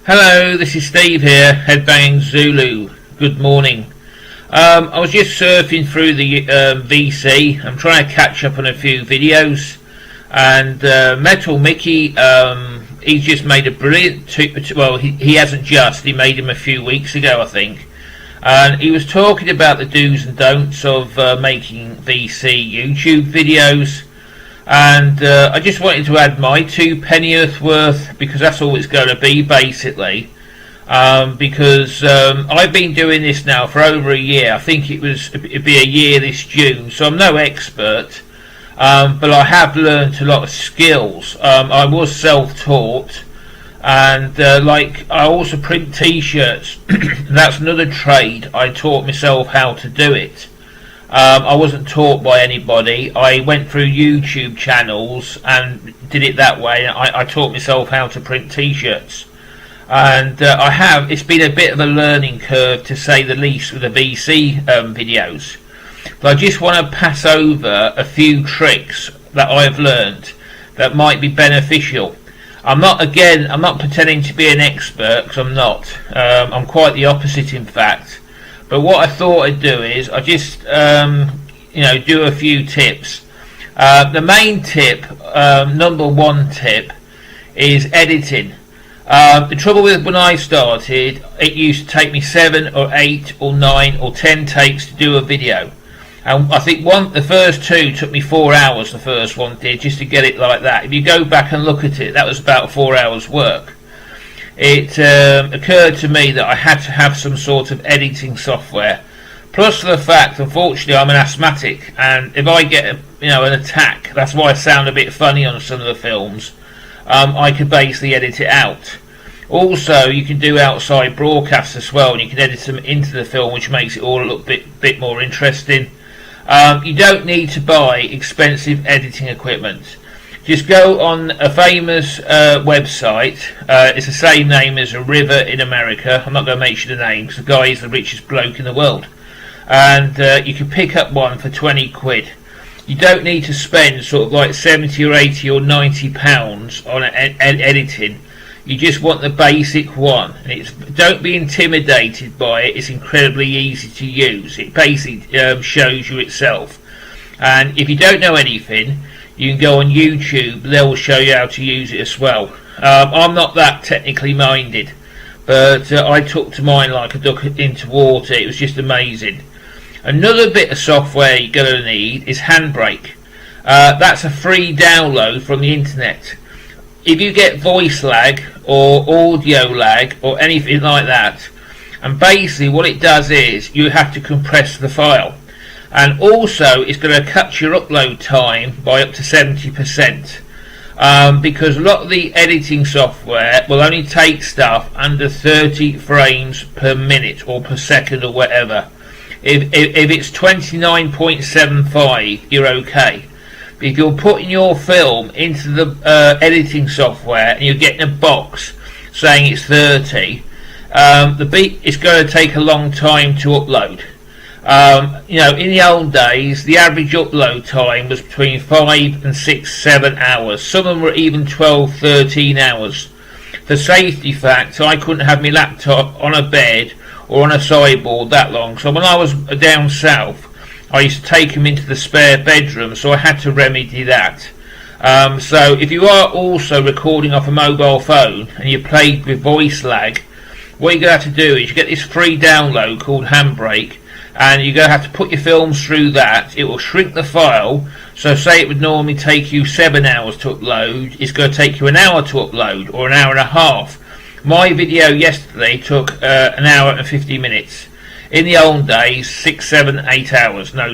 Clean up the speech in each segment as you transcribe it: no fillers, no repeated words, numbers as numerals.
Hello, this is Steve here, Headbang Zulu. Good morning. I was just surfing through the VC. I'm trying to catch up on a few videos, and Metal Mickey, he's just made a brilliant. He hasn't just. He made him a few weeks ago, I think, and he was talking about the do's and don'ts of making VC YouTube videos. And I just wanted to add my 2 pennyworth worth, because that's all it's going to be basically. Because I've been doing this now for over a year. I think it'd be a year this June, so I'm no expert, but I have learned a lot of skills. I was self-taught, and I also print t-shirts. That's another trade. I taught myself how to do it. I wasn't taught by anybody. I went through YouTube channels and did it that way. I taught myself how to print t-shirts, and it's been a bit of a learning curve, to say the least, with the VC videos. But I just want to pass over a few tricks that I've learned that might be beneficial. I'm not pretending to be an expert, because I'm not. I'm quite the opposite, in fact. But what I thought I'd do is I just do a few tips. The main tip, number 1 tip, is editing. The trouble with when I started, it used to take me 7 or 8 or 9 or 10 takes to do a video. And I think the first 2 took me 4 hours. The first one did, just to get it like that. If you go back and look at it, that was about 4 hours work. It occurred to me that I had to have some sort of editing software. Plus the fact, unfortunately, I'm an asthmatic, and if I get an attack, that's why I sound a bit funny on some of the films. I could basically edit it out. Also, you can do outside broadcasts as well, and you can edit them into the film, which makes it all look a bit more interesting. You don't need to buy expensive editing equipment. Just go on a famous website. It's the same name as a river in America. I'm not going to mention the name, because the guy is the richest bloke in the world. And you can pick up one for 20 quid. You don't need to spend sort of like 70 or 80 or 90 pounds on editing. You just want the basic one. And don't be intimidated by it. It's incredibly easy to use. It basically shows you itself. And if you don't know anything, you can go on YouTube. They'll show you how to use it as well. I'm not that technically minded, but I took to mine like a duck into water. It was just amazing. Another bit of software you're going to need is Handbrake. That's a free download from the internet. If you get voice lag or audio lag or anything like that, and basically what it does is you have to compress the file. And also it's going to cut your upload time by up to 70%, because a lot of the editing software will only take stuff under 30 frames per minute or per second or whatever. If it's 29.75, you're okay. But if you're putting your film into the editing software and you're getting a box saying it's 30, it's going to take a long time to upload. In the old days, the average upload time was between 5 and 6, 7 hours. Some of them were even 12, 13 hours. For safety facts, I couldn't have my laptop on a bed or on a sideboard that long. So when I was down south, I used to take them into the spare bedroom, so I had to remedy that. So if you are also recording off a mobile phone and you're plagued with voice lag, what you're going to have to do is you get this free download called Handbrake, and you're going to have to put your films through that. It will shrink the file. So say it would normally take you 7 hours to upload, it's going to take you an hour to upload, or an hour and a half. My video yesterday took an hour and 50 minutes. In the old days, 6, 7, 8 hours, no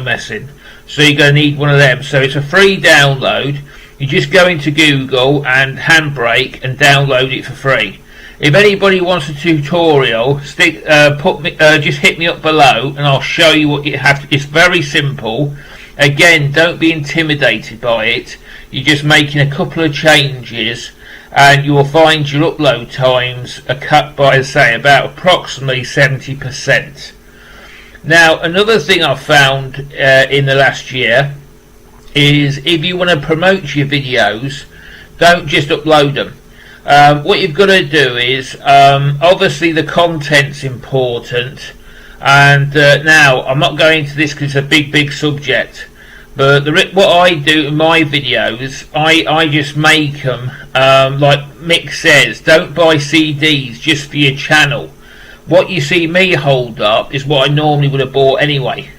messing. So you're going to need one of them. So it's a free download. You just go into Google and Handbrake and download it for free. If anybody wants a tutorial, just hit me up below and I'll show you what you have to. It's very simple. Again, don't be intimidated by it. You're just making a couple of changes and you will find your upload times are cut by, say, about approximately 70%. Now, another thing I've found in the last year is if you want to promote your videos, don't just upload them. What you've got to do is, obviously the content's important, and now I'm not going into this because it's a big subject, but what I do in my videos, I just make them, like Mick says, don't buy CDs just for your channel. What you see me hold up is what I normally would have bought anyway,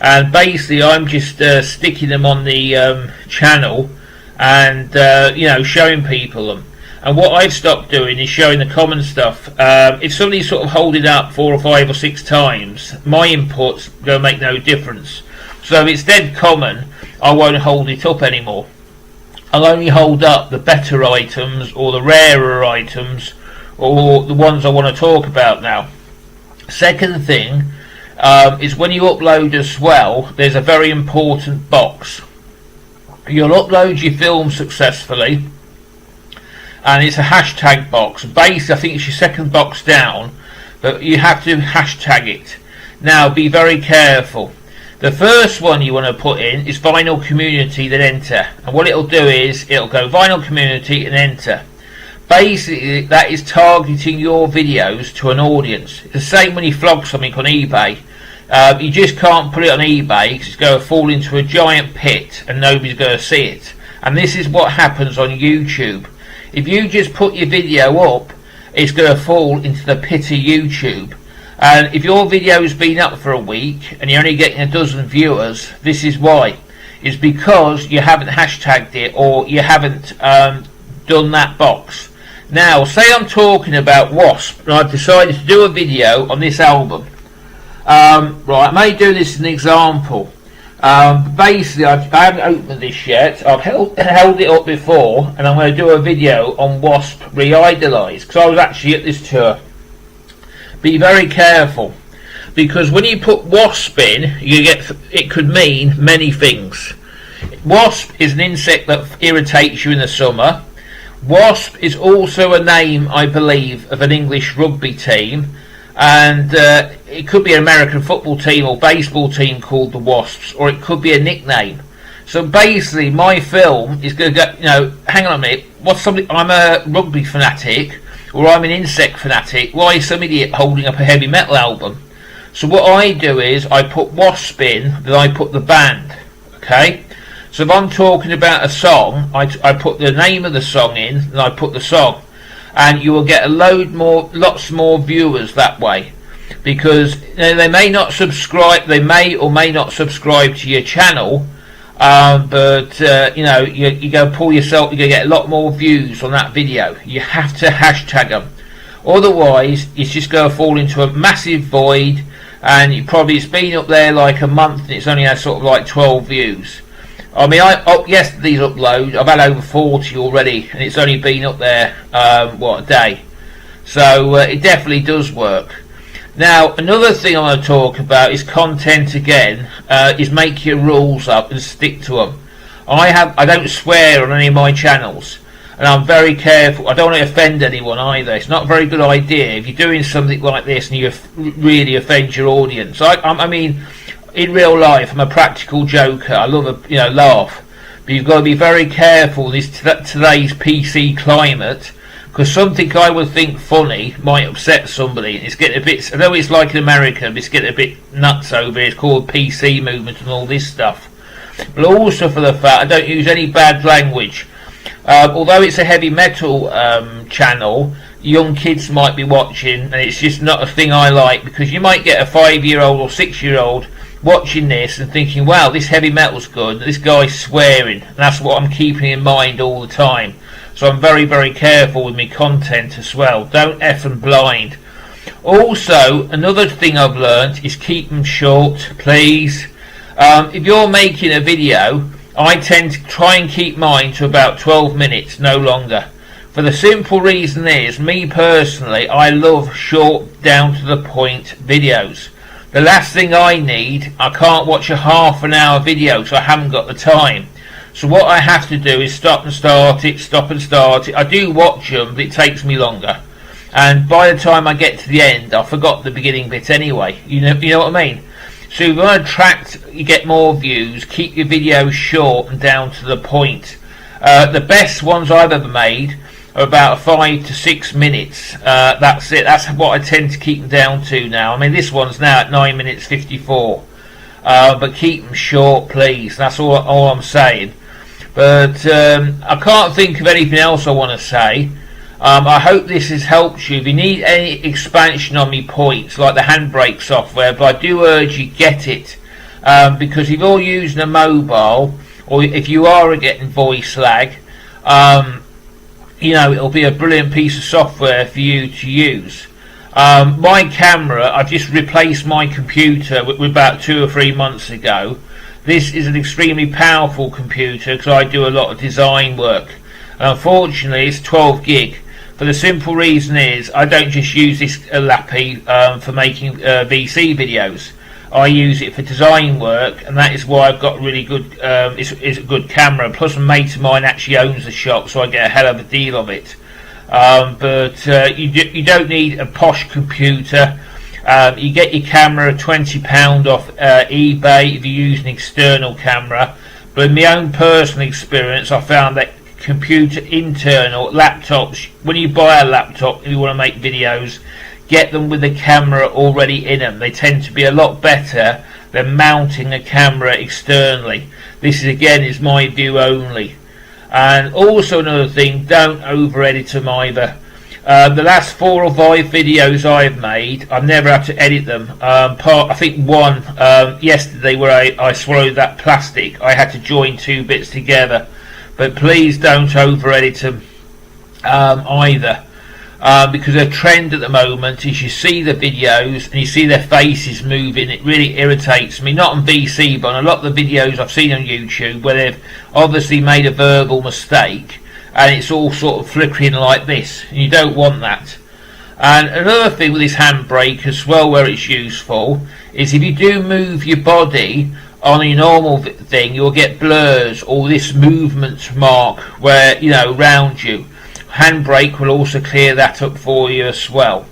and basically I'm just sticking them on the channel and showing people them. And what I've stopped doing is showing the common stuff. If somebody's sort of holding up 4 or 5 or 6 times, my input's going to make no difference. So if it's dead common, I won't hold it up anymore. I'll only hold up the better items or the rarer items or the ones I want to talk about now. Second thing is when you upload as well, there's a very important box. You'll upload your film successfully, and it's a hashtag box. Basically, I think it's your second box down, but you have to hashtag it. Now, be very careful. The first one you want to put in is vinyl community, then enter. And what it'll do is, it'll go vinyl community and enter. Basically, that is targeting your videos to an audience. It's the same when you flog something on eBay. You just can't put it on eBay because it's going to fall into a giant pit and nobody's going to see it. And this is what happens on YouTube. If you just put your video up, it's going to fall into the pit of YouTube. And if your video's been up for a week and you're only getting a dozen viewers, this is why. It's because you haven't hashtagged it or you haven't done that box. Now, say I'm talking about W.A.S.P and I've decided to do a video on this album. Right, I may do this as an example. Basically, I haven't opened this yet. I've held it up before, and I'm going to do a video on W.A.S.P Re-Idolized, because I was actually at this tour. Be very careful, because when you put W.A.S.P in, it could mean many things. W.A.S.P is an insect that irritates you in the summer. W.A.S.P is also a name, I believe, of an English rugby team, and it could be an American football team or baseball team called the Wasps, or it could be a nickname. So basically, my film is going to go, hang on a minute, I'm a rugby fanatic, or I'm an insect fanatic, why is some idiot holding up a heavy metal album? So what I do is, I put W.A.S.P in, then I put the band, okay? So if I'm talking about a song, I put the name of the song in, and I put the song. And you will get lots more viewers that way, because they may not subscribe, they may or may not subscribe to your channel, but you go pull yourself, you're going to get a lot more views on that video. You have to hashtag them, otherwise it's just going to fall into a massive void, and it's been up there like a month and it's only had sort of like 12 views. I mean, yesterday's upload, I've had over 40 already, and it's only been up there, a day. So, it definitely does work. Now, another thing I want to talk about is content again, is make your rules up and stick to them. I don't swear on any of my channels, and I'm very careful. I don't want to offend anyone either. It's not a very good idea if you're doing something like this and you really offend your audience. I mean, in real life, I'm a practical joker. I love a laugh, but you've got to be very careful in today's PC climate, because something I would think funny might upset somebody. It's getting a bit. I know it's like in America, but it's getting a bit nuts over here. It's called PC movement and all this stuff. But also for the fact I don't use any bad language. Although it's a heavy metal channel, young kids might be watching, and it's just not a thing I like, because you might get a 5-year-old or 6-year-old watching this and thinking, wow, this heavy metal's good, this guy's swearing, and that's what I'm keeping in mind all the time. So I'm very, very careful with my content as well. Don't F and blind. Also, another thing I've learnt is keep them short, please. If you're making a video, I tend to try and keep mine to about 12 minutes, no longer. For the simple reason is, me personally, I love short, down to the point videos. The last thing I need, I can't watch a half-an-hour video, so I haven't got the time. So what I have to do is stop and start it. I do watch them, but it takes me longer. And by the time I get to the end, I forgot the beginning bit anyway. You know what I mean? So if you want to get more views, keep your videos short and down to the point. The best ones I've ever made about 5 to 6 minutes. That's it. That's what I tend to keep them down to now. I mean, this one's now at 9 minutes 54. But keep them short, please. That's all I'm saying. But I can't think of anything else I want to say. I hope this has helped you. If you need any expansion on me points, like the handbrake software, but I do urge you get it. Because if you're using a mobile, or if you are getting voice lag, it'll be a brilliant piece of software for you to use. My camera, I've just replaced my computer with about 2 or 3 months ago. This is an extremely powerful computer because I do a lot of design work. And unfortunately, it's 12 gig. For the simple reason is I don't just use this W.A.S.P for making VC videos. I use it for design work, and that is why I've got really good. It's a good camera. Plus, a mate of mine actually owns the shop, so I get a hell of a deal of it. But you don't need a posh computer. You get your camera £20 off eBay if you use an external camera. But in my own personal experience, I found that computer internal laptops, when you buy a laptop and you want to make videos, get them with the camera already in them. They tend to be a lot better than mounting a camera externally. This is my view only. And also another thing, don't over edit them either. The last 4 or 5 videos I've made, I've never had to edit them. I think one yesterday where I swallowed that plastic, I had to join 2 bits together. But please don't over edit them either. Because a trend at the moment is you see the videos and you see their faces moving. It really irritates me. Not on VC, but on a lot of the videos I've seen on YouTube where they've obviously made a verbal mistake and it's all sort of flickering like this, and you don't want that. And another thing with this handbrake as well where it's useful is if you do move your body on a normal thing, you'll get blurs or this movement mark where, around you. Handbrake will also clear that up for you as well.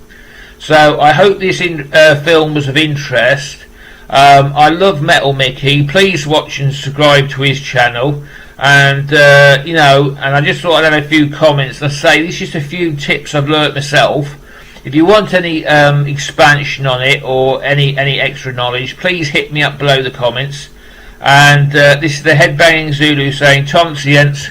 So I hope this film was of interest. I love Metal Mickey. Please watch and subscribe to his channel. And and I just thought I'd add a few comments. Let's say this is just a few tips I've learnt myself. If you want any expansion on it or any extra knowledge, please hit me up below the comments. And this is the Headbanging Zulu saying Tom Sients.